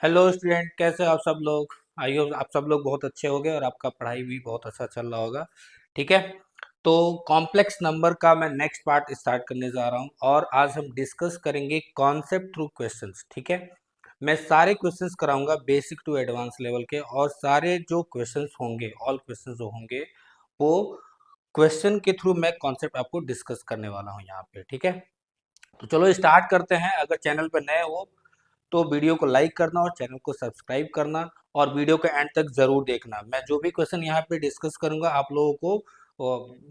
Hello student, कैसे हो आप सब लोग। आई होप आप सब लोग बहुत अच्छे होंगे और आपका पढ़ाई भी बहुत अच्छा चल रहा होगा। ठीक है। तो कॉम्प्लेक्स नंबर का मैं नेक्स्ट पार्ट स्टार्ट करने जा रहा हूं और आज हम डिस्कस करेंगे कॉन्सेप्ट थ्रू क्वेश्चंस। ठीक है। मैं सारे क्वेश्चंस कराऊंगा बेसिक टू एडवांस लेवल के, और सारे जो क्वेश्चंस होंगे, ऑल क्वेश्चंस जो होंगे वो क्वेश्चन के थ्रू मैं कॉन्सेप्ट आपको डिस्कस करने वाला हूँ यहाँ पे। ठीक है। तो चलो स्टार्ट करते हैं। अगर चैनल पर नए हो तो वीडियो को लाइक करना और चैनल को सब्सक्राइब करना, और वीडियो के एंड तक जरूर देखना। मैं जो भी क्वेश्चन यहाँ पे डिस्कस करूंगा आप लोगों को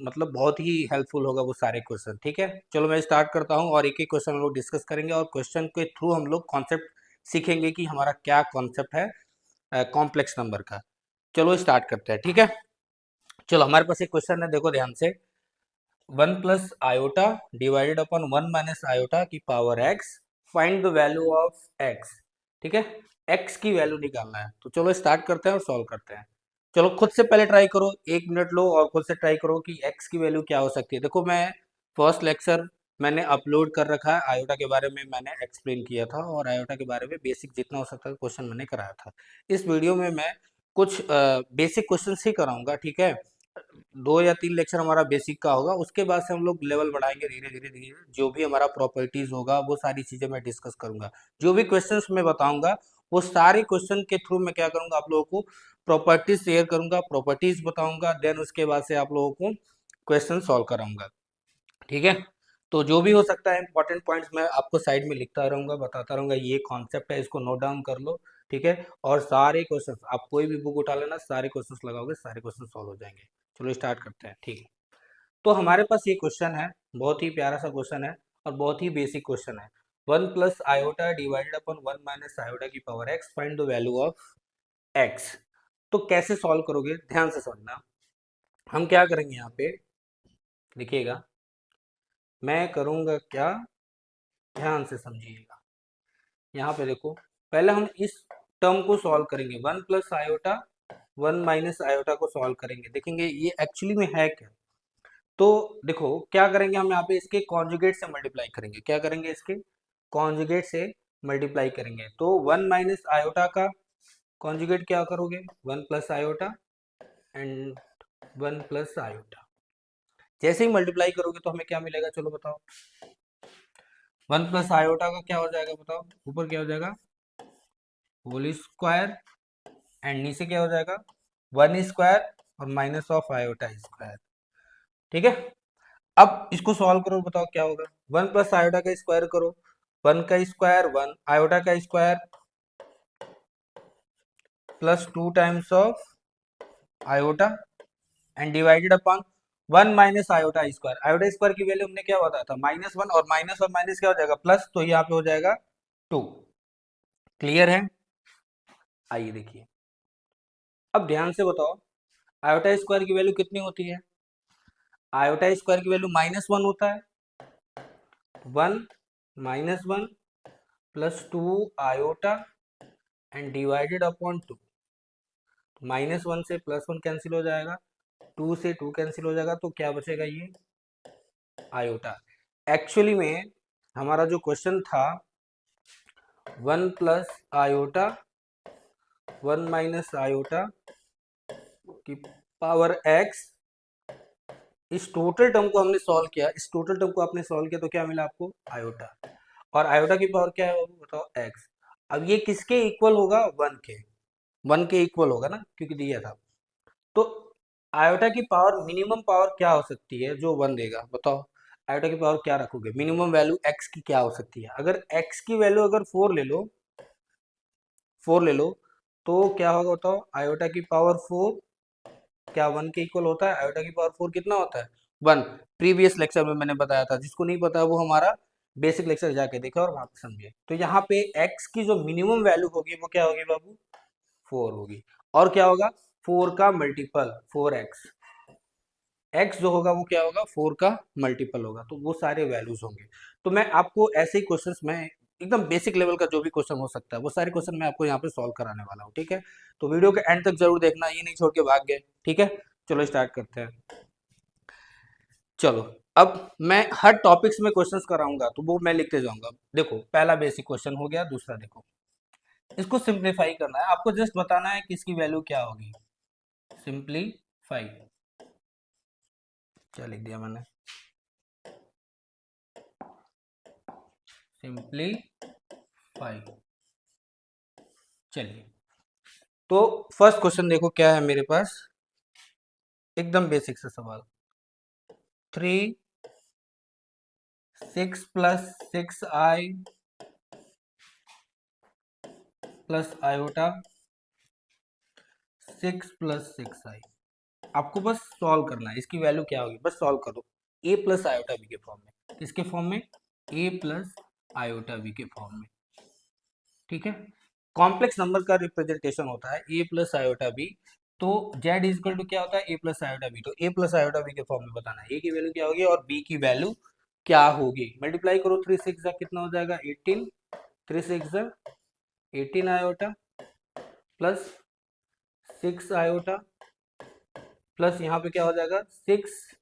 मतलब बहुत ही हेल्पफुल होगा वो सारे क्वेश्चन। ठीक है। चलो मैं स्टार्ट करता हूँ और एक एक क्वेश्चन हम लोग डिस्कस करेंगे, और क्वेश्चन के थ्रू हम लोग कॉन्सेप्ट सीखेंगे कि हमारा क्या कॉन्सेप्ट है कॉम्प्लेक्स नंबर का। चलो स्टार्ट करते हैं। ठीक है। चलो हमारे पास एक क्वेश्चन है, देखो ध्यान से। 1 + आयोटा डिवाइडेड अपॉन 1 - आयोटा की power x, find the value of x. ठीक है। एक्स की वैल्यू निकालना है, तो चलो स्टार्ट करते हैं और सॉल्व करते हैं। चलो खुद से पहले ट्राई करो, 1 मिनट लो और खुद से ट्राई करो कि एक्स की वैल्यू क्या हो सकती है। देखो मैं फर्स्ट लेक्चर मैंने अपलोड कर रखा है, आयोटा के बारे में मैंने एक्सप्लेन किया था और आयोटा के बारे में बेसिक जितना हो सकता है क्वेश्चन मैंने कराया था। इस वीडियो में मैं कुछ बेसिक क्वेश्चन ही कराऊंगा। ठीक है। 2 या 3 लेक्चर हमारा बेसिक का होगा, उसके बाद से हम लोग लेवल बढ़ाएंगे धीरे धीरे धीरे। जो भी हमारा प्रॉपर्टीज होगा वो सारी चीजें मैं डिस्कस करूंगा। जो भी क्वेश्चंस मैं बताऊंगा वो सारे क्वेश्चन के थ्रू मैं क्या करूंगा, आप लोगों को प्रॉपर्टीज शेयर करूंगा, प्रॉपर्टीज बताऊंगा, देन उसके बाद से आप लोगों को क्वेश्चन सॉल्व कराऊंगा। ठीक है। तो जो भी हो सकता है इंपॉर्टेंट पॉइंट्स मैं आपको साइड में लिखता रहूंगा, बताता रहूंगा, ये कॉन्सेप्ट है, इसको नोट डाउन कर लो। ठीक है। और सारे क्वेश्चंस आप कोई भी बुक उठा लेना, सारे क्वेश्चंस लगाओगे, सारे क्वेश्चन सॉल्व हो जाएंगे। चलो स्टार्ट करते हैं। ठीक है। तो हमारे पास ये क्वेश्चन है, बहुत ही प्यारा सा क्वेश्चन है और बहुत ही बेसिक क्वेश्चन है। 1 + आयोटा डिवाइडेड अपॉन 1 - आयोटा की power x, find the value of x. तो कैसे सॉल्व करोगे, ध्यान से समझना। हम क्या करेंगे यहाँ पे, देखिएगा मैं करूँगा क्या, ध्यान से समझिएगा। यहाँ पे देखो, पहले हम इस टर्म को सॉल्व करेंगे। 1 + आयोटा 1 - आयोटा को सॉल्व करेंगे, देखेंगे ये एक्चुअली में है क्या। तो देखो क्या करेंगे, हम यहाँ पे इसके कॉन्जुगेट से मल्टीप्लाई करेंगे। क्या करेंगे, इसके कॉन्जुगेट से मल्टीप्लाई करेंगे। तो 1 - आयोटा का कॉन्जुगेट क्या करोगे, 1 + आयोटा एंड 1 + आयोटा। जैसे ही मल्टीप्लाई करोगे तो हमें क्या मिलेगा, चलो बताओ। 1 + आयोटा का क्या हो जाएगा बताओ, ऊपर क्या हो जाएगा, होल स्क्वायर, एंड नीचे क्या हो जाएगा, 1 स्क्वायर और माइनस ऑफ आयोटा स्क्वायर। ठीक है। अब इसको सॉल्व करो, बताओ क्या होगा। 1 + आयोटा का स्क्वायर करो, 1 का स्क्वायर 1, आयोटा का square +2 times of iota and divided upon 1 - iota square. Iota square की वैल्यू हमने क्या बताया था, -1, और माइनस क्या हो जाएगा, प्लस, तो यहाँ पे हो जाएगा 2। क्लियर है। आइए देखिए, अब ध्यान से बताओ, आयोटा स्क्वायर की वैल्यू कितनी होती है, आयोटा स्क्वायर की वैल्यू -1 होता है। 1 - 1 +2 आयोटा एंड डिवाइडेड अपॉन 2। -1 से +1 कैंसिल हो जाएगा, 2 से 2 कैंसिल हो जाएगा, तो क्या बचेगा, ये आयोटा। एक्चुअली में हमारा जो क्वेश्चन था, 1 + आयोटा 1 - आयोटा की पावर एक्स, इस टोटल टर्म को हमने सॉल्व किया। इस टोटल टर्म को आपने सॉल्व किया तो क्या मिला आपको, आयोटा। और आयोटा की पावर क्या है बाबू, बताओ, एक्स। अब ये किसके इक्वल होगा, 1 के इक्वल होगा ना, क्योंकि दिया था। तो आयोटा की पावर, मिनिमम पावर क्या हो सकती है जो 1 देगा, बताओ। आयोटा की पावर क्या रखोगे, मिनिमम वैल्यू एक्स की क्या हो सकती है। अगर एक्स की वैल्यू अगर 4 ले लो, 4 ले लो, तो क्या होगा बताओ, आयोटा की पावर 4 क्या 1 के इक्वल होता है। आयोटा की पावर 4 कितना होता है, 1। प्रीवियस लेक्चर में मैंने बताया था, जिसको नहीं पता वो हमारा बेसिक लेक्चर जाके देखे और वहां पे समझे। तो यहाँ पे x की जो मिनिमम वैल्यू होगी वो क्या होगी बाबू, 4 होगी। और क्या होगा, 4 का मल्टीपल 4x, x जो होगा वो क्या होगा, 4 का मल्टीपल होगा, तो वो सारे वैल्यूज होंगे। तो मैं आपको ऐसे ही क्वेश्चंस में, एकदम बेसिक लेवल का जो भी क्वेश्चन हो सकता है वो सारे क्वेश्चन मैं आपको यहाँ पे सॉल्व कराने वाला हूँ। ठीक है। तो वीडियो के एंड तक जरूर देखना, ये नहीं छोड़ के भाग गए। ठीक है। चलो स्टार्ट करते हैं। चलो, अब मैं हर टॉपिक्स में क्वेश्चंस कराऊंगा तो वो मैं लिखते जाऊंगा। देखो पहला बेसिक क्वेश्चन हो गया, दूसरा देखो, इसको सिंप्लीफाई करना है, आपको जस्ट बताना है कि इसकी वैल्यू क्या होगी। सिंप्लीफाई, क्या लिख दिया मैंने, सिंप्लीफाई। चलिए, तो फर्स्ट क्वेश्चन देखो क्या है मेरे पास, एकदम बेसिक सा सवाल। 6 प्लस आयोटा 6 + 6i, आपको बस सॉल्व करना है, इसकी वैल्यू क्या होगी बस सॉल्व करो। a प्लस आयोटा बी के फॉर्म में, किसके फॉर्म में, a प्लस आयोटा बी के फॉर्म में, ठीक है। कॉम्प्लेक्स नंबर का रिप्रेजेंटेशन होता है a प्लस आयोटा बी, तो z इज इक्वल टू क्या होता है, a प्लस आयोटा बी, तो a प्लस आयोटा बी के फॉर्म में बताना है a की वैल्यू क्या होगी और b की वैल्यू क्या होगी। मल्टीप्लाई करो, 3 6 जा कितना हो जाएगा 18, 3 6 जा 18 आयोटा प्लस 6 आयोटा प्लस यहाँ पे क्या हो जाएगा 6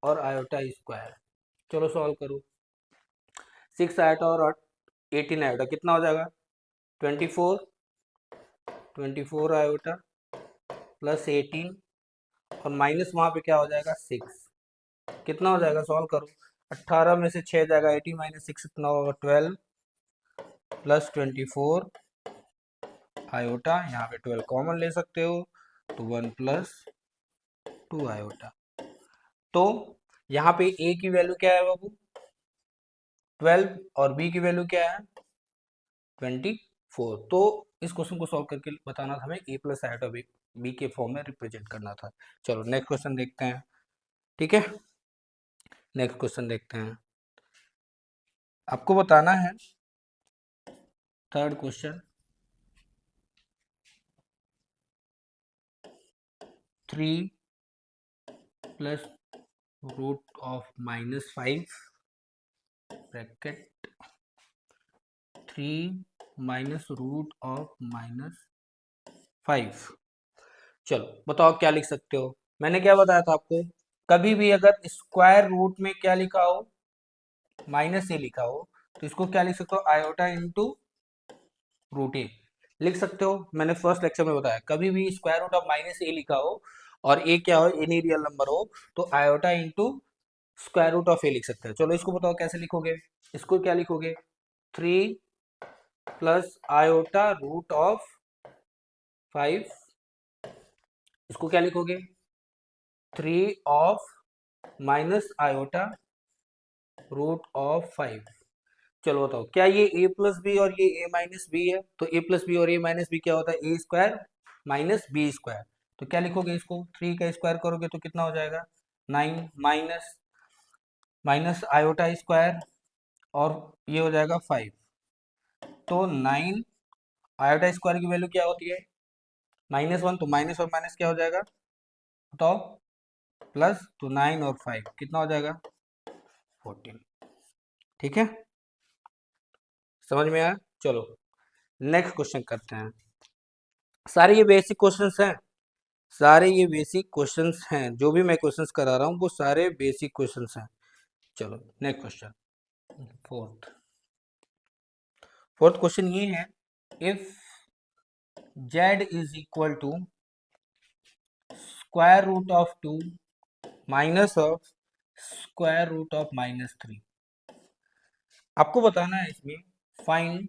और आयोटा स्क्वायर। चलो सॉल्व करो, 6 आयोटा और 18 आयोटा कितना हो जाएगा 24, 24 आयोटा प्लस 18 और माइनस वहाँ पे क्या हो जाएगा 6, कितना हो जाएगा सॉल्व करो, 18 में से 6 जाएगा 18 माइनस 6 कितना होगा 12 प्लस 24 आयोटा, यहाँ पे 12 कॉमन ले सकते हो तो 1 + 2 आयोटा। तो यहाँ पे a की वैल्यू क्या है बाबू 12 और b की वैल्यू क्या है 24। तो इस क्वेश्चन को सॉल्व करके बताना था हमें a प्लस आयोटा बी के फॉर्म में रिप्रेजेंट करना था। चलो नेक्स्ट क्वेश्चन देखते हैं, ठीक है। नेक्स्ट क्वेश्चन देखते हैं, आपको बताना है third question, 3 plus root of -5 bracket 3 minus root of -5। चलो बताओ क्या लिख सकते हो, मैंने क्या बताया था आपको, कभी भी अगर स्क्वायर रूट में क्या लिखा हो माइनस ए लिखा हो तो इसको क्या लिख सकते हो आयोटा इंटू रूट ए लिख सकते हो। मैंने फर्स्ट लेक्चर में बताया कभी भी स्क्वायर रूट ऑफ -a लिखा हो और a क्या हो एनी रियल नंबर हो तो iota into square root of A लिख सकते हैं। चलो इसको बताओ कैसे लिखोगे, इसको क्या लिखोगे 3 प्लस आयोटा रूट ऑफ 5, इसको क्या लिखोगे 3 of minus iota root of 5। चलो बताओ क्या ये a प्लस बी और ये a माइनस बी है, तो a प्लस बी और a माइनस बी क्या होता है ए स्क्वायर माइनस बी स्क्वायर। तो क्या लिखोगे इसको 3 का स्क्वायर करोगे तो कितना हो जाएगा 9 माइनस माइनस आयोटा स्क्वायर और ये हो जाएगा 5। तो 9 आयोटा स्क्वायर की वैल्यू क्या होती है -1, तो माइनस और माइनस क्या हो जाएगा बताओ प्लस, तो 9 और 5 कितना हो जाएगा 14, ठीक है समझ में आया। चलो नेक्स्ट क्वेश्चन करते हैं, सारे ये बेसिक क्वेश्चंस हैं, सारे ये बेसिक क्वेश्चंस हैं, जो भी मैं क्वेश्चंस करा रहा हूँ वो सारे बेसिक क्वेश्चंस हैं। चलो next question, fourth fourth question ये है, if z is equal to square root of 2 minus of square root of -3, आपको बताना है इसमें find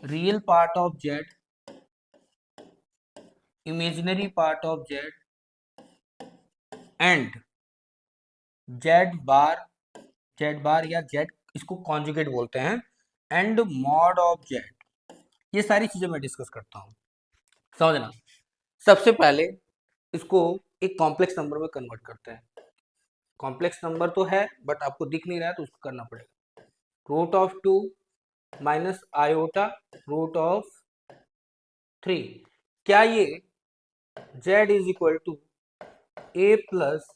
real part of z, imaginary part of z and z bar या z इसको conjugate बोलते हैं एंड मॉड ऑफ जेड, ये सारी चीजें मैं डिस्कस करता हूँ समझना। सबसे पहले इसको एक कॉम्प्लेक्स नंबर में कन्वर्ट करते हैं, कॉम्प्लेक्स नंबर तो है बट आपको दिख नहीं रहा है तो उसको करना पड़ेगा, root of 2 minus iota root of 3, क्या ये z is equal to a plus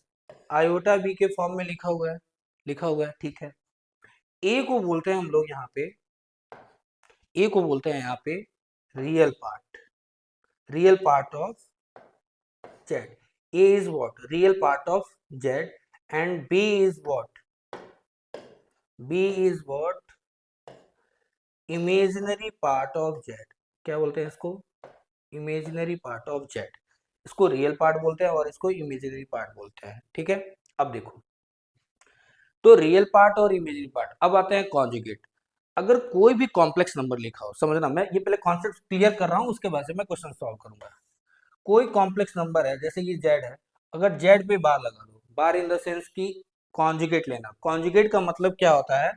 iota b के फॉर्म में लिखा हुआ है, लिखा हुआ है ठीक है। a को बोलते हैं हम लोग यहाँ पे, a को बोलते हैं यहाँ पे real part of z, a is what real part of z and b is what imaginary part of Z, क्या बोलते हैं इसको, इमेजिनरी पार्ट ऑफ जेड। इसको रियल पार्ट बोलते हैं और इसको इमेजिनरी पार्ट बोलते हैं, ठीक है। अब देखो, तो रियल पार्ट और इमेजिनरी पार्ट। अब आते हैं कॉन्जुगेट। अगर कोई भी कॉम्प्लेक्स नंबर लिखा हो, समझना, मैं ये पहले कॉन्सेप्ट क्लियर कर रहा हूँ, उसके बाद से मैं क्वेश्चन सॉल्व करूंगा। कोई कॉम्प्लेक्स नंबर है, जैसे ये जेड है, अगर जेड पे बार लगा दो, बार इन द सेंस की कॉन्जुगेट लेना। कॉन्जुगेट का मतलब क्या होता है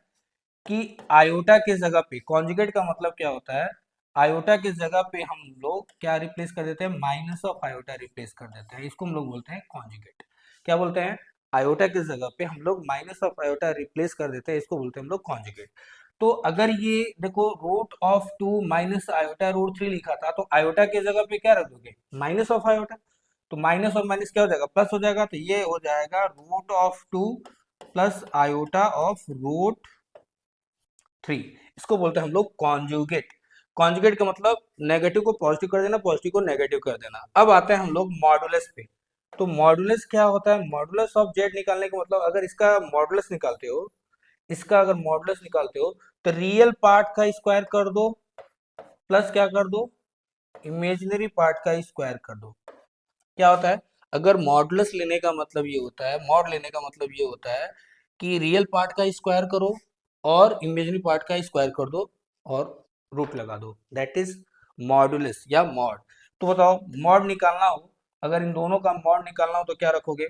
कि आयोटा की जगह पे, कॉन्जुगेट का मतलब क्या होता है, आयोटा की जगह पे हम लोग क्या रिप्लेस कर देते हैं, माइनस ऑफ आयोटा रिप्लेस कर देते हैं, इसको हम लोग बोलते हैं कॉन्जुगेट। क्या बोलते हैं, आयोटा की जगह पे हम लोग माइनस ऑफ आयोटा रिप्लेस कर देते हैं, इसको बोलते हैं हम लोग कॉन्जुगेट। तो अगर ये देखो, root of 2 minus iota root 3 लिखा था, तो आयोटा की जगह पे क्या रख दोगे, माइनस ऑफ आयोटा। तो माइनस और माइनस क्या हो जाएगा, प्लस हो जाएगा, तो ये हो जाएगा root of 2 plus iota of root 3। इसको बोलते हैं हम लोग कॉन्जुगेट। कॉन्जुगेट का मतलब नेगेटिव को पॉजिटिव कर देना, पॉजिटिव को नेगेटिव कर देना। अब आते हैं हम लोग मॉडुलस पे। तो मॉडुलस क्या होता है, मॉडुलस ऑफ जेड निकालने का मतलब, अगर इसका मॉडुलस निकालते हो, इसका अगर मॉडुलस निकालते हो, तो रियल पार्ट का स्क्वायर कर दो, प्लस क्या कर दो, इमेजिनरी पार्ट का स्क्वायर कर दो। क्या होता है, अगर मॉडुलस लेने का मतलब ये होता है, मॉड लेने का मतलब ये होता है कि रियल पार्ट का स्क्वायर करो और इमेजिनरी पार्ट का स्क्वायर कर दो और रूट लगा दो, दैट इज मॉडुलस या मॉड। तो बताओ, मॉड निकालना हो, अगर इन दोनों का मॉड निकालना हो तो क्या रखोगे।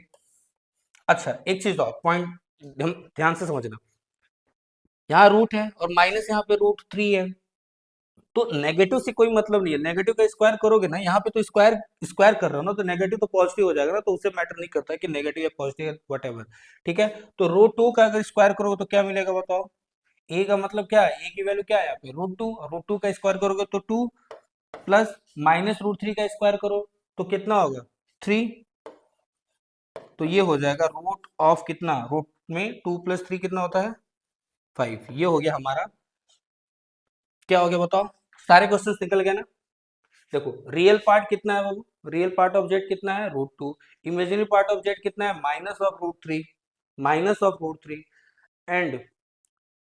अच्छा, एक चीज और पॉइंट ध्यान से समझना, यहाँ रूट है और माइनस यहाँ पे रूट 3 है, तो नेगेटिव से कोई मतलब नहीं है, नेगेटिव का स्क्वायर करोगे ना, यहाँ पे तो स्क्वायर स्क्वायर कर रहे हो ना, तो नेगेटिव तो पॉजिटिव हो जाएगा ना, तो उससे मैटर नहीं करता है कि नेगेटिव या पॉजिटिव वट एवर, ठीक है। तो रूट 2 का अगर स्क्वायर करोगे तो क्या मिलेगा बताओ, ए का मतलब क्या है, ए की वैल्यू क्या है यहाँ पे रूट 2, रूट 2 का स्क्वायर करोगे तो 2 प्लस माइनस रूट 3 का स्क्वायर करो तो कितना होगा 3। तो ये हो जाएगा रूट ऑफ कितना, रूट में 2 प्लस 3 कितना होता है 5। ये हो गया हमारा, क्या हो गया बताओ, सारे क्वेश्चंस निकल गए ना। देखो, रियल पार्ट कितना है बाबू, रियल पार्ट ऑफ जेड कितना है root 2, imaginary part of z कितना है minus of root 3, minus of root 3, and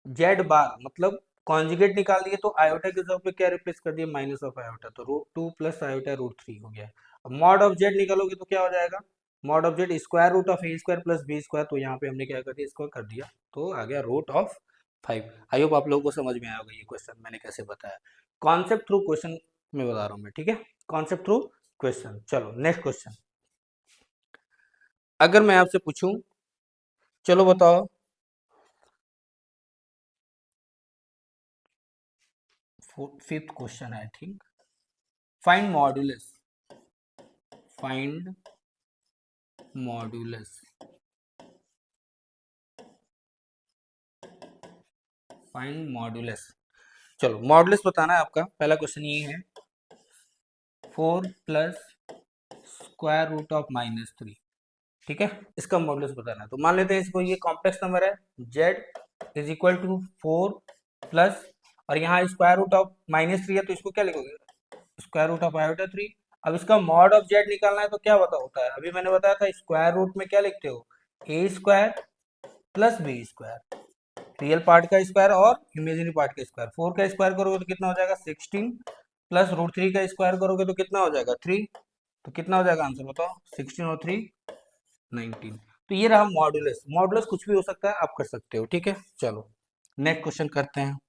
z bar मतलब कॉन्जुगेट निकाल दिए, तो आयोटा के जगह पे क्या रिप्लेस कर दिया, माइनस ऑफ आयोटा, तो रूट 2 प्लस आयोटा रूट 3 हो गया। अब मॉड ऑफ जेड निकालोगे तो क्या हो जाएगा, mod of Z square root of A square plus B square, तो यहाँ पे हमने क्या कर दिया, इसको कर दिया, तो आ गया रूट ऑफ 5। आई होप आप लोगों को समझ में आया होगा ये क्वेश्चन मैंने कैसे बताया, कॉन्सेप्ट थ्रू क्वेश्चन में बता रहा हूँ मैं, ठीक है, कॉन्सेप्ट थ्रू क्वेश्चन। चलो नेक्स्ट क्वेश्चन, अगर मैं आपसे पूछूं, चलो बताओ, fifth question I think, find modulus, find modulus, find modulus. चलो मॉड्यूलस बताना है आपका, पहला क्वेश्चन ये है, 4 plus square root of minus 3, ठीक है, इसका मॉड्यूलस बताना है। तो मान लेते हैं इसको, ये कॉम्प्लेक्स नंबर है, z is equal to 4 plus, और यहाँ स्क्वायर रूट ऑफ माइनस 3 है, तो इसको क्या लिखोगे, स्क्वायर रूट ऑफ आयोटा 3। अब इसका मॉड ऑफ जेड निकालना है, तो क्या होता है, अभी मैंने बताया था स्क्वायर रूट में क्या लिखते हो, A square plus B square, real part का स्क्वायर और इमेजिनरी पार्ट का स्क्वायर। 4 का स्क्वायर करोगे तो कितना हो जाएगा 16, प्लस रूट 3 का स्क्वायर करोगे तो कितना हो जाएगा 3, तो कितना हो जाएगा आंसर बताओ, 16 और 3 19। तो ये रहा मॉडुलस, मॉडुलस कुछ भी हो सकता है, आप कर सकते हो, ठीक है। चलो नेक्स्ट क्वेश्चन करते हैं।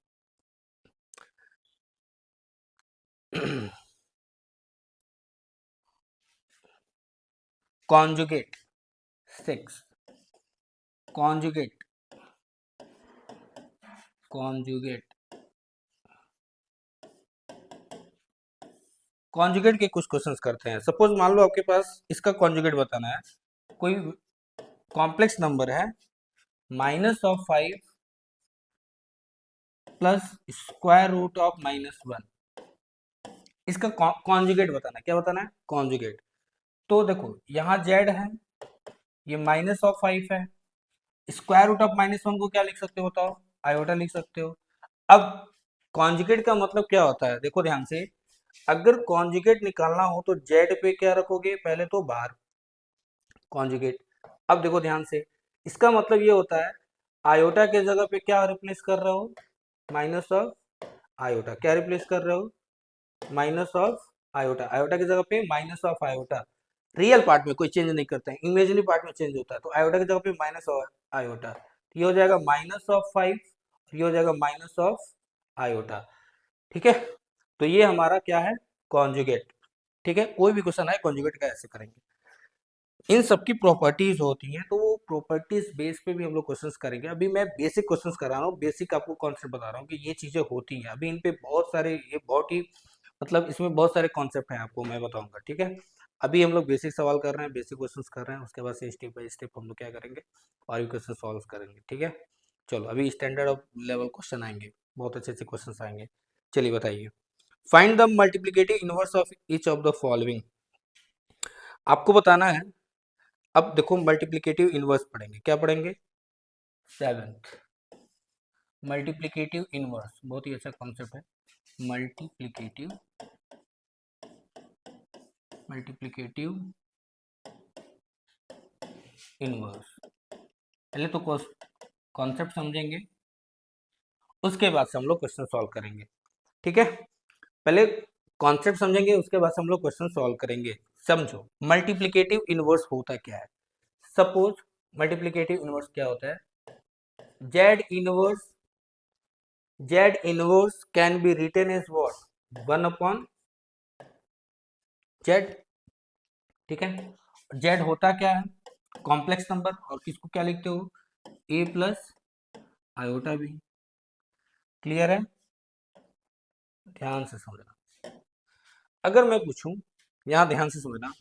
कॉन्जुगेट 6, कॉन्जुगेट, कॉन्जुगेट, कॉन्जुगेट के कुछ क्वेश्चंस करते हैं। सपोज मान लो आपके पास इसका कॉन्जुगेट बताना है, कोई कॉम्प्लेक्स नंबर है -5 प्लस स्क्वायर रूट ऑफ -1, इसका कॉन्जुगेट बताना है, क्या बताना है कॉन्जुगेट। तो देखो यहाँ जेड है, ये -5 है, स्क्वायर रूट ऑफ -1 को क्या लिख सकते हो बताओ, आयोटा लिख सकते हो। अब कॉन्जुगेट का मतलब क्या होता है, देखो ध्यान से, अगर कॉन्जुगेट निकालना हो तो जेड पे क्या रखोगे, पहले तो बार कॉन्जुगेट। अब देखो ध्यान से, इसका मतलब ये होता है आयोटा के जगह पे क्या रिप्लेस कर रहे हो, माइनस ऑफ आयोटा, क्या रिप्लेस कर रहे हो, माइनस ऑफ आयोटा, आयोटा की जगह पे minus of iota. Real part में कोई चेंज नहीं करते हैं, इमेजिनरी पार्ट में चेंज होता है, तो आयोटा की जगह पे माइनस ऑफ आयोटा, ये हो जाएगा माइनस ऑफ 5, ये हो जाएगा माइनस ऑफ आयोटा। ठीक है, तो ये हमारा क्या है, कॉन्जुगेट। ठीक है, कोई भी क्वेश्चन आए कॉन्जुगेट का ऐसे करेंगे। इन सबकी प्रॉपर्टीज होती हैं, तो वो प्रॉपर्टीज बेस पे भी हम लोग क्वेश्चंस करेंगे। अभी मैं बेसिक क्वेश्चंस करा रहा हूँ, बेसिक आपको कॉन्सेप्ट बता रहा हूँ कि ये चीजें होती हैं। अभी इन पे बहुत सारे, ये बहुत ही मतलब इसमें बहुत सारे कॉन्सेप्ट हैं, आपको मैं बताऊंगा। ठीक है, अभी हम लोग बेसिक सवाल कर रहे हैं, बेसिक क्वेश्चंस कर रहे हैं, उसके बाद से स्टेप बाय स्टेप हम लोग क्या करेंगे, और भी क्वेश्चन सॉल्व करेंगे। ठीक है, चलो अभी स्टैंडर्ड ऑफ लेवल क्वेश्चन आएंगे, बहुत अच्छे अच्छे क्वेश्चन आएंगे। चलिए बताइए, find the multiplicative inverse of each of the following. आपको बताना है। अब देखो मल्टीप्लिकेटिव इनवर्स पढ़ेंगे, क्या पढ़ेंगे, सेवेंथ मल्टीप्लिकेटिव इनवर्स, बहुत ही अच्छा कॉन्सेप्ट है। मल्टीप्लिकेटिव मल्टीप्लिकेटिव इनवर्स, पहले तो कॉन्सेप्ट समझेंगे, उसके बाद से हम लोग क्वेश्चन सॉल्व करेंगे। ठीक है, पहले कॉन्सेप्ट समझेंगे, उसके बाद से हम लोग क्वेश्चन सॉल्व करेंगे। समझो मल्टीप्लिकेटिव इनवर्स होता क्या है। सपोज मल्टीप्लिकेटिव इनवर्स क्या होता है, z inverse can be written as what, 1/z। ठीक है, जेड होता क्या है, कॉम्प्लेक्स नंबर, और किसको क्या लिखते हो, ए प्लस आयोटा बी। क्लियर है, ध्यान से समझना। अगर मैं पूछूं, यहाँ ध्यान से समझना,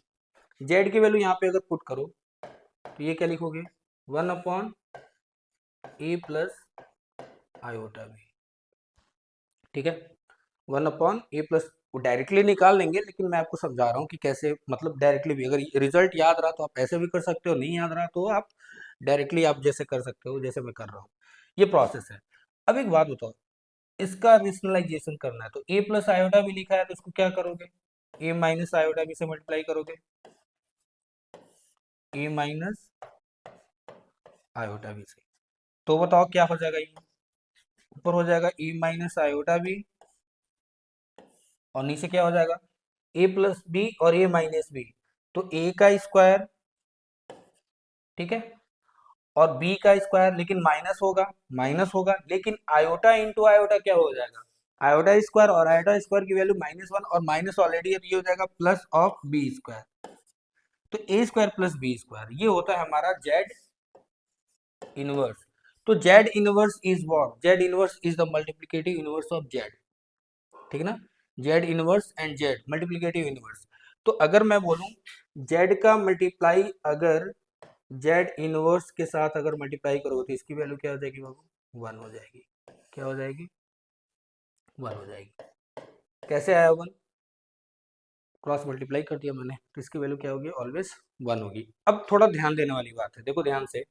जेड की वैल्यू यहाँ पे अगर पुट करो तो ये क्या लिखोगे, 1/a प्लस आयोटा बी। ठीक है, 1/a प्लस, वो डायरेक्टली निकाल लेंगे, लेकिन मैं आपको समझा रहा हूँ कि कैसे, मतलब डायरेक्टली भी, अगर रिजल्ट याद रहा तो आप ऐसे भी कर सकते हो, नहीं याद रहा तो आप डायरेक्टली आप जैसे कर सकते हो, जैसे मैं कर रहा हूँ, ये प्रोसेस है। अब एक बात बताओ, इसका रेशनलाइजेशन करना है, तो ए प्लस आयोटा भी लिखा है, तो इसको क्या करोगे, ए माइनस आयोटा भी से मल्टीप्लाई करोगे, ए माइनस आयोटा भी से, तो बताओ क्या हो जाएगा, ये ऊपर हो जाएगा ए माइनस आयोटा बी, और नीचे क्या हो जाएगा, ए प्लस बी और ए माइनस बी, तो ए का स्क्वायर, ठीक है, और बी का स्क्वायर, लेकिन माइनस होगा, लेकिन आयोटा इंटू आयोटा क्या हो जाएगा, आयोटा स्क्वायर, और आयोटा स्क्वायर की वैल्यू -1, और माइनस ऑलरेडी है, तो ये हो जाएगा प्लस ऑफ बी स्क्वायर। तो a square plus B square, ये होता है हमारा जेड इनवर्स। तो z inverse is what, z inverse is the multiplicative inverse of z. ठीक है ना, z inverse and z multiplicative inverse. तो अगर मैं बोलूं जेड का मल्टीप्लाई, अगर जेड इनवर्स के साथ अगर मल्टीप्लाई करोगे तो इसकी वैल्यू क्या हो जाएगी बाबू, 1 हो जाएगी। क्या हो जाएगी, 1 हो जाएगी। कैसे आया 1, क्रॉस मल्टीप्लाई कर दिया मैंने, तो इसकी वैल्यू क्या होगी, ऑलवेज 1 होगी। अब थोड़ा ध्यान देने वाली बात है, देखो ध्यान से,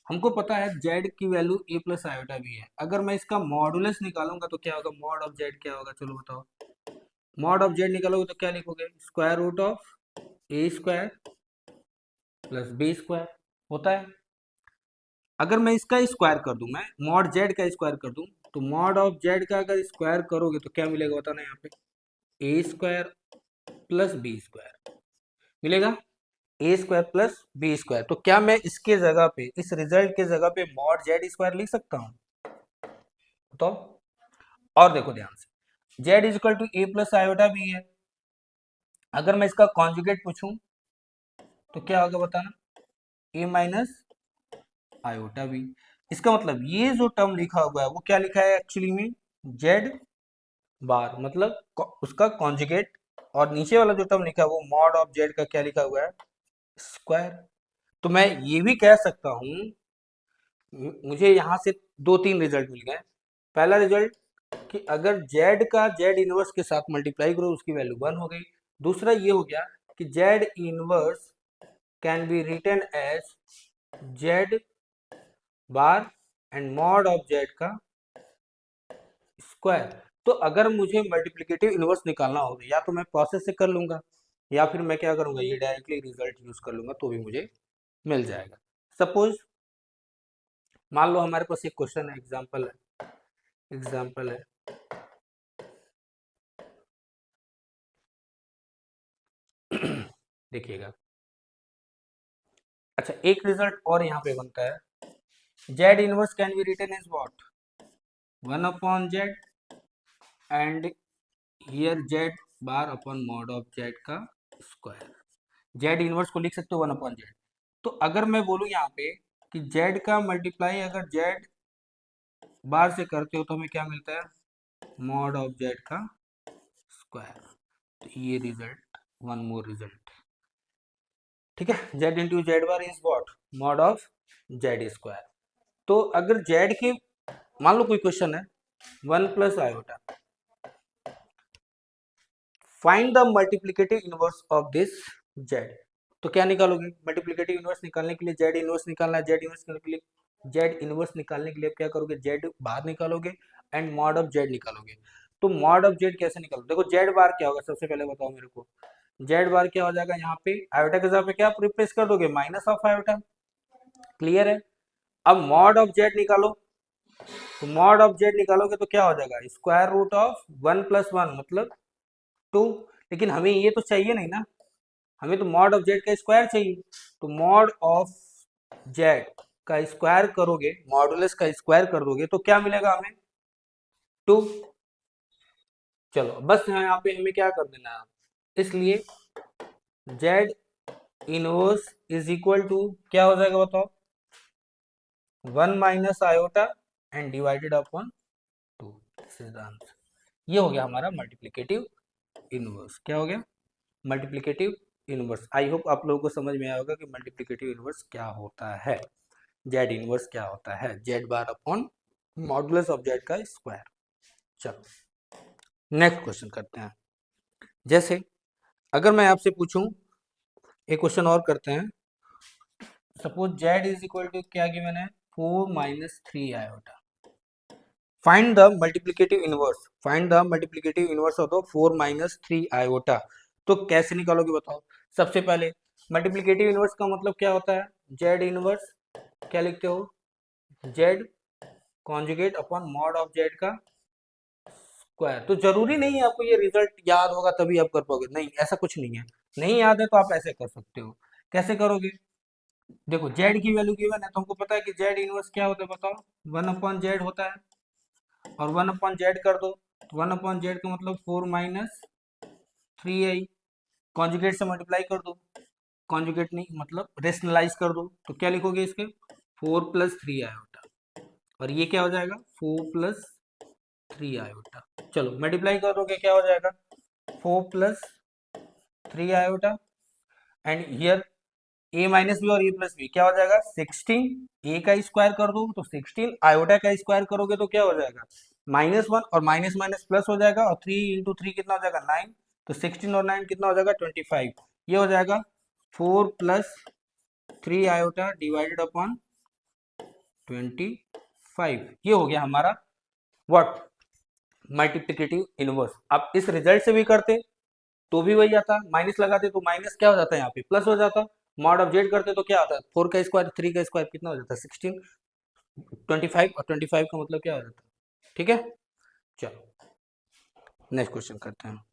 हमको पता है जेड की वैल्यू ए प्लस आयोटा भी है, अगर मैं इसका मॉडुलस निकालूंगा तो क्या होगा, मॉड ऑफ जेड क्या होगा, चलो बताओ, मॉड ऑफ जेड निकालोगे तो क्या लिखोगे, square root of A square plus B square होता है। अगर मैं इसका स्क्वायर कर दूं, मैं मॉड जेड का स्क्वायर कर दूं, तो मॉड ऑफ जेड का अगर स्क्वायर करोगे तो क्या मिलेगा बताना, यहाँ पे ए स्क्वायर प्लस बी स्क्वायर मिलेगा, ए स्क्वायर प्लस बी स्क्वायर। तो क्या मैं इसके जगह पे, इस रिजल्ट के जगह पे मॉड जेड स्क्वायर लिख सकता हूँ, तो और देखो ध्यान से, z is equal to a plus iota b है, अगर मैं इसका कॉन्जुगेट पूछूं तो क्या होगा बताना, ए माइनस आयोटा बी। इसका मतलब ये जो टर्म लिखा हुआ है वो क्या लिखा है एक्चुअली में, जेड बार, मतलब उसका कॉन्जुगेट, और नीचे वाला जो टर्म लिखा है वो मॉड ऑफ जेड का क्या लिखा हुआ है, स्क्वायर। तो मैं ये भी कह सकता हूं, मुझे यहां से दो तीन रिजल्ट मिल गए। पहला रिजल्ट कि अगर जेड का जेड इनवर्स के साथ मल्टीप्लाई करो उसकी वैल्यू 1 हो गई। दूसरा ये हो गया कि z inverse can be written as z bar and mod of z का स्क्वायर। तो अगर मुझे मल्टीप्लिकेटिव इनवर्स निकालना होगा, या तो मैं प्रोसेस से कर लूंगा, या फिर मैं क्या करूंगा, ये डायरेक्टली रिजल्ट यूज कर लूंगा, तो भी मुझे मिल जाएगा। सपोज मान लो हमारे पास एक क्वेश्चन है, एग्जाम्पल है देखिएगा। अच्छा, एक रिजल्ट और यहाँ पे बनता है, z inverse can be written as what, 1/z and here z bar upon mod of z का स्क्वायर। जेड इनवर्स को लिख सकते हो 1/z। तो अगर मैं बोलूँ यहाँ पे कि जेड का मल्टीप्लाई अगर जेड बार से करते हो तो हमें क्या मिलता है, मॉड ऑफ जेड का स्क्वायर। तो ये रिजल्ट, वन मोर रिजल्ट, ठीक है। Z into Z bar is what, mod of Z square. तो अगर जेड की, मान लो कोई क्वेश्चन है 1+i, find the multiplicative inverse of this Z. तो क्या निकालोगे, मल्टीप्लिकेटिव इनवर्स निकालने के लिए जेड इनवर्स निकालना है, जेड इनवर्स निकालने के लिए, जेड इनवर्स निकालने के लिए क्या करोगे, जेड बार निकालोगे एंड मॉड ऑफ जेड निकालोगे। तो मॉड ऑफ जेड कैसे निकालो, देखो जेड बार क्या होगा, सबसे पहले बताओ मेरे को। जेड बार क्या हो जाएगा, यहाँ पे आयोटा के जगह पे क्या रिप्लेस कर दोगे, माइनस ऑफ आयोटा। क्लियर है। अब मॉड ऑफ जेड निकालो, तो मॉड ऑफ जेड निकालोगे तो क्या हो जाएगा, स्क्वायर रूट ऑफ 1+1 मतलब 2। लेकिन हमें ये तो चाहिए नहीं ना, हमें तो मॉड ऑफ जेड का स्क्वायर चाहिए। तो मॉड ऑफ जेड का स्क्वायर करोगे, मॉडुलस का स्क्वायर कर दोगे तो क्या मिलेगा हमें, 2। चलो बस यहाँ पे हमें क्या कर देना है, इसलिए z inverse is equal to क्या हो जाएगा बताओ, 1 - and divided upon 2। This is the answer. ये हो गया हमारा मल्टीप्लिकेटिव इनवर्स। क्या हो गया, मल्टीप्लिकेटिव इनवर्स। आई होप आप लोगों को समझ में आया होगा कि मल्टीप्लिकेटिव इनवर्स क्या होता है, जेड इनवर्स क्या होता है, Z bar upon modulus of z का स्क्वायर। चलो नेक्स्ट क्वेश्चन करते हैं। जैसे अगर मैं आपसे पूछूं, एक क्वेश्चन और करते हैं। Suppose z is equal to क्या गिवन है, 4 - 3i। Find the multiplicative inverse, find the multiplicative inverse of the 4 - 3i। तो कैसे निकालोगे बताओ। सबसे पहले मल्टीप्लिकेटिव इनवर्स का मतलब क्या होता है, जेड इनवर्स क्या लिखते हो, Z conjugate upon mod of z का स्क्वायर। तो जरूरी नहीं है आपको ये रिजल्ट याद होगा तभी आप कर पाओगे, नहीं ऐसा कुछ नहीं है। नहीं याद है तो आप ऐसे कर सकते हो। कैसे करोगे, देखो जेड की वैल्यू गिवन है तो हमको पता है कि जेड इनवर्स क्या होता है बताओ, 1/z होता है, और 1/z कर दो, तो 1/z का मतलब 4 - 3i। कॉन्जुगेट से मल्टीप्लाई कर दो, कॉन्जुगेट नहीं मतलब रेशनलाइज कर दो, तो क्या लिखोगे इसके, 4+3i। और ये क्या हो जाएगा, 4+3i। चलो मल्टीप्लाई कर दोगे क्या हो जाएगा, 4+3i and here a minus b और ए प्लस बी क्या हो जाएगा, 16। ए का स्क्वायर कर दो तो 16, आयोटा का स्क्वायर करोगे तो क्या हो जाएगा, -1 और माइनस माइनस प्लस हो जाएगा, और 3 × 3 कितना हो जाएगा, 9। तो 16 और 9 कितना हो जाएगा, 25। ये हो जाएगा 4+3i डिवाइडेड अपॉन 25। ये हो गया हमारा व्हाट, मल्टीप्लिकेटिव इनवर्स। आप इस रिजल्ट से भी करते तो भी वही आता, माइनस लगाते तो माइनस क्या हो जाता है यहाँ पे, प्लस हो जाता। मॉड ऑफ जेड करते तो क्या आता है, 4 का स्क्वायर 3 का स्क्वायर कितना हो जाता है, 16। 25 और 25 का मतलब क्या हो जाता है, ठीक है। चलो नेक्स्ट क्वेश्चन करते हैं।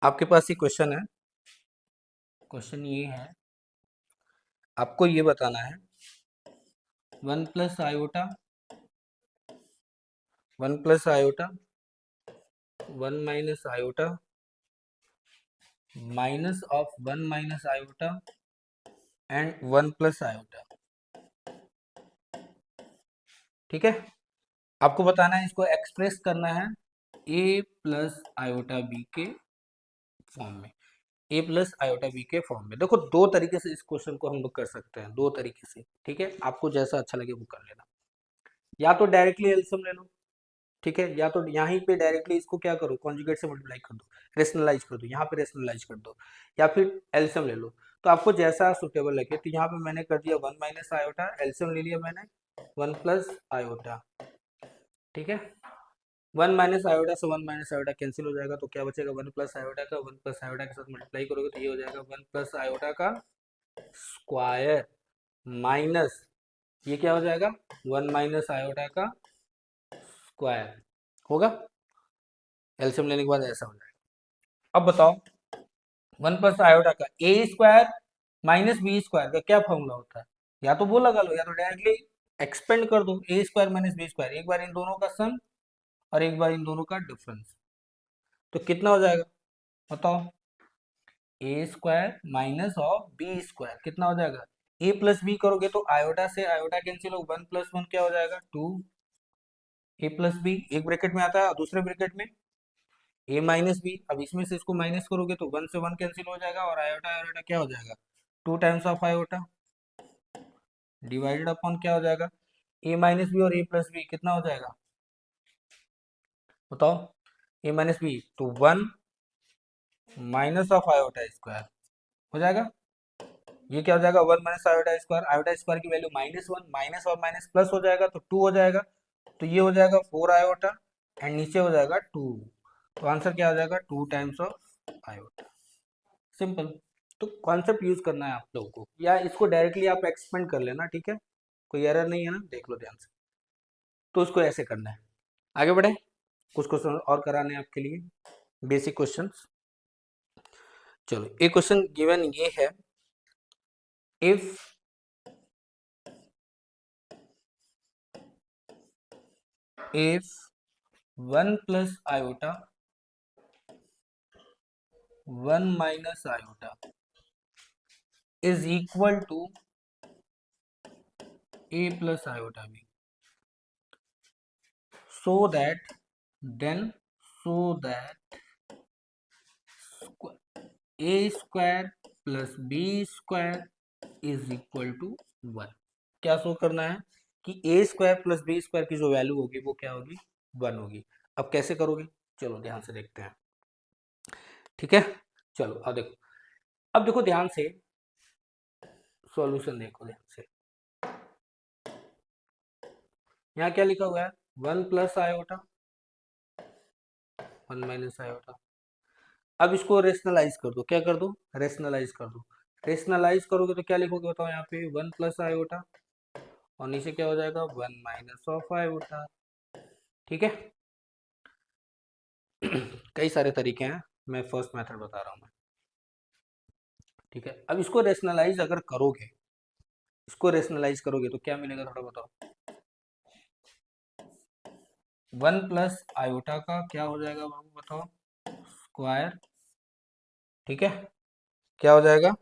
आपके पास ये क्वेश्चन है, क्वेश्चन ये है, आपको ये बताना है 1+i, 1+i, 1 - i minus of 1 - i and 1+i। ठीक है, आपको बताना है, इसको एक्सप्रेस करना है a+i b के फॉर्म में, a+i b के फॉर्म में। देखो दो तरीके से इस क्वेश्चन को हम लोग कर सकते हैं, दो तरीके से, ठीक है। आपको जैसा अच्छा लगे वो कर लेना, या तो डायरेक्टली एलसीएम ले लो, ठीक है, या तो यहीं पे डायरेक्टली इसको क्या करो, कॉन्जुगेट से मल्टीप्लाई कर दो, रेशनलाइज कर दो, यहाँ पे रेशनलाइज कर दो, या फिर एलसीएम ले लो। तो आपको जैसा सुटेबल लगे। तो यहाँ पे मैंने कर दिया 1 - i, एलसीएम ले लिया मैंने 1+i, ठीक है। 1 - i से 1 - i कैंसिल हो जाएगा, तो क्या बचेगा, 1+i का, 1+i के साथ मल्टीप्लाई करोगे तो ये हो जाएगा 1+i का स्क्वायर माइनस ये क्या हो जाएगा, 1 माइनस आयोटा का स्क्वायर होगा। एलसीएम लेने के बाद ऐसा हो जाएगा। अब बताओ 1 प्लस आयोटा का ए स्क्वायर माइनस बी स्क्वायर का क्या फॉर्मूला होता है, या तो वो लगा लो या तो डायरेक्टली एक्सपेंड कर दो, ए स्क्वायर माइनस बी स्क्वायर, एक बार इन दोनों का सम और एक बार इन दोनों का डिफरेंस, तो कितना हो जाएगा बताओ, A square minus of B square कितना हो जाएगा, ए प्लस बी करोगे तो आयोटा से आयोटा कैंसिल हो, 1 प्लस 1 क्या हो जाएगा 2, ए प्लस बी एक ब्रैकेट में आता है और दूसरे ब्रैकेट में ए माइनस बी, अब इसमें से इसको माइनस करोगे तो 1 से 1 कैंसिल हो जाएगा और आयोटा आयोटा क्या हो जाएगा 2 times of iota divided upon क्या हो जाएगा, ए माइनस बी और ए प्लस बी कितना हो जाएगा बताओ, ए माइनस बी तो 1 माइनस ऑफ आयोटा स्क्वायर हो जाएगा, ये क्या हो जाएगा 1 माइनस आयोटा स्क्वायर की वैल्यू -1, माइनस और माइनस प्लस हो जाएगा तो 2 हो जाएगा, तो ये हो जाएगा 4 आयोटा एंड नीचे हो जाएगा 2, तो आंसर क्या हो जाएगा 2 टाइम्स ऑफ आयोटा। सिंपल। तो कॉन्सेप्ट यूज करना है आप लोगों को, या इसको डायरेक्टली आप एक्सपेंड कर लेना, ठीक है, कोई एरर नहीं है ना, देख लो ध्यान से। तो उसको ऐसे करना है। आगे बढ़े, कुछ क्वेश्चन और कराने हैं आपके लिए, बेसिक क्वेश्चंस। चलो एक क्वेश्चन गिवन ये है, if if 1 plus iota 1 minus iota is equal to a plus iota b, so that then so that a square plus b square is equal to 1। क्या शो करना है कि a square plus B square की जो value होगी वो क्या होगी 1 होगी। अब कैसे करोगे, चलो ध्यान से देखते हैं, ठीक है। चलो अब देखो ध्यान से, सॉल्यूशन देखो ध्यान से, यहाँ क्या लिखा हुआ है 1 प्लस आयोटा 1 माइनस आयोटा। अब इसको रेशनलाइज कर दो, क्या कर दो रेशनलाइज कर दो, रेशनलाइज करोगे तो क्या लिखोगे बताओ, यहाँ पे 1 प्लस आयोटा और नीचे क्या हो जाएगा 1 माइनस ऑफ आयोटा, ठीक है। कई सारे तरीके हैं, मैं फर्स्ट मेथड बता रहा हूँ मैं, ठीक है। अब इसको रेशनलाइज अगर करोगे, इसको रेशनलाइज करोगे तो क्या मिलेगा थोड़ा बताओ, 1 प्लस आयोटा का क्या हो जाएगा बाबू बताओ स्क्वायर, ठीक है, क्या हो जाएगा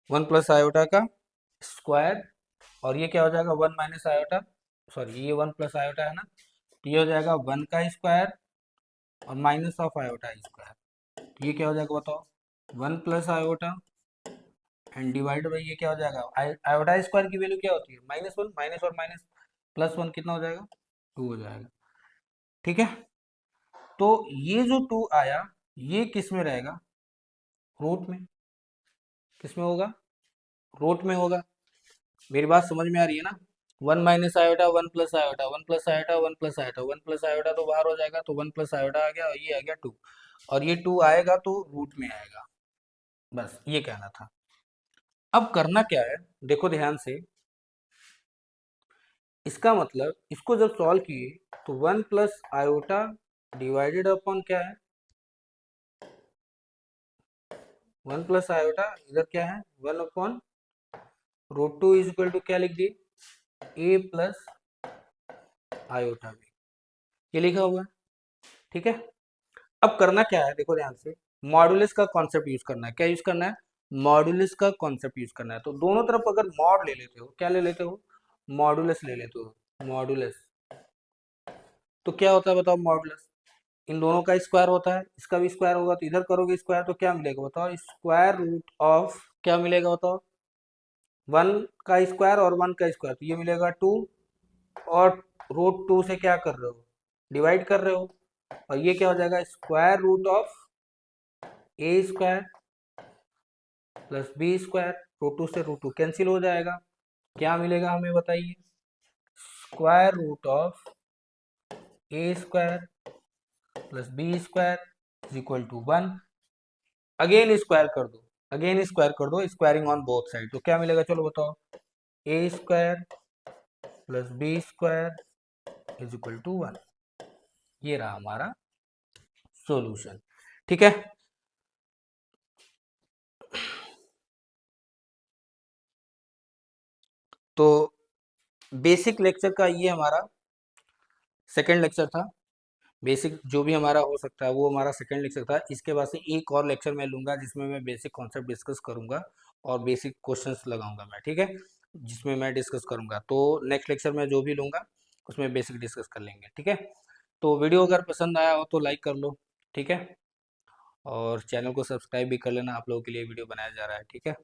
1 प्लस आयोटा का स्क्वायर, और ये क्या हो जाएगा 1 माइनस आयोटा, सॉरी ये 1 प्लस आयोटा है ना, तो ये हो जाएगा 1 का स्क्वायर और माइनस ऑफ आयोटा स्क्वायर, तो ये क्या हो जाएगा बताओ 1 plus iota and divide by ये क्या हो जाएगा, आयोटा स्क्वायर की वैल्यू क्या होती है -1, माइनस और माइनस प्लस 1 कितना हो जाएगा 2 हो जाएगा, ठीक है। तो ये जो 2 आया ये किस में रहेगा, रूट में, किस में होगा रूट में होगा। मेरी बात समझ में आ रही है ना, 1 minus iota 1 plus iota 1 plus iota 1 plus iota 1 plus iota तो बाहर हो जाएगा, तो 1 प्लस आयोटा आ गया और ये आ गया 2, और ये 2 आएगा तो रूट में आएगा, बस ये कहना था। अब करना क्या है देखो ध्यान से, इसका मतलब इसको जब सॉल्व किए तो 1 प्लस आयोटा डिवाइडेड अपॉन क्या है 1 प्लस आयोटा, इधर क्या है 1 upon root 2 is equal to क्या लिख दिए ए प्लस आयोटा बी, ये लिखा हुआ है, ठीक है। अब करना क्या है देखो ध्यान से, मॉडुलस का कॉन्सेप्ट यूज करना है, क्या यूज करना है मॉडुलस का कॉन्सेप्ट यूज करना है। तो दोनों तरफ अगर मॉड ले लेते हो, क्या ले लेते हो मॉडुलस ले लेते हो, मॉडुलस, तो क्या होता है बताओ मॉडुलस, इन दोनों का स्क्वायर होता है, इसका भी स्क्वायर होगा, तो इधर करोगे स्क्वायर तो क्या मिलेगा बताओ स्क्वायर रूट ऑफ क्या मिलेगा बताओ 1 का स्क्वायर और 1 का स्क्वायर, तो ये मिलेगा 2, और रूट 2 से क्या कर रहे हो डिवाइड कर रहे हो, और ये क्या हो जाएगा square root of A square plus B square, root 2 से रूट 2 कैंसिल हो जाएगा, क्या मिलेगा हमें बताइए square root of A square plus B square is equal to 1, again square कर दो, स्क्वायरिंग ऑन बोथ साइड, तो क्या मिलेगा चलो बताओ A square plus B square is equal to 1। ये रहा हमारा सॉल्यूशन। ठीक है, तो बेसिक लेक्चर का ये हमारा सेकंड लेक्चर था। बेसिक जो भी हमारा हो सकता है वो हमारा सेकंड लेक्चर था। इसके बाद से एक और लेक्चर मैं लूँगा जिसमें मैं बेसिक कॉन्सेप्ट डिस्कस करूँगा और बेसिक क्वेश्चंस लगाऊंगा मैं, ठीक है, जिसमें मैं डिस्कस करूँगा। तो नेक्स्ट लेक्चर में जो भी लूँगा उसमें बेसिक डिस्कस कर लेंगे, ठीक है। तो वीडियो अगर पसंद आया हो तो लाइक कर लो, ठीक है, और चैनल को सब्सक्राइब भी कर लेना, आप लोगों के लिए वीडियो बनाया जा रहा है, ठीक है।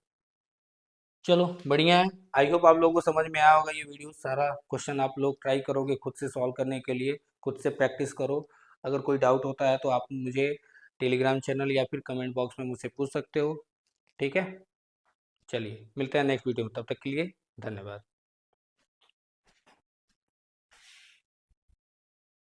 चलो बढ़िया है, आई होप आप लोगों को समझ में आया होगा ये वीडियो। सारा क्वेश्चन आप लोग ट्राई करोगे खुद से सॉल्व करने के लिए, खुद से प्रैक्टिस करो। अगर कोई डाउट होता है तो आप मुझे टेलीग्राम चैनल या फिर कमेंट बॉक्स में मुझसे पूछ सकते हो, ठीक है। चलिए मिलते हैं नेक्स्ट वीडियो में, तब तक के लिए धन्यवाद।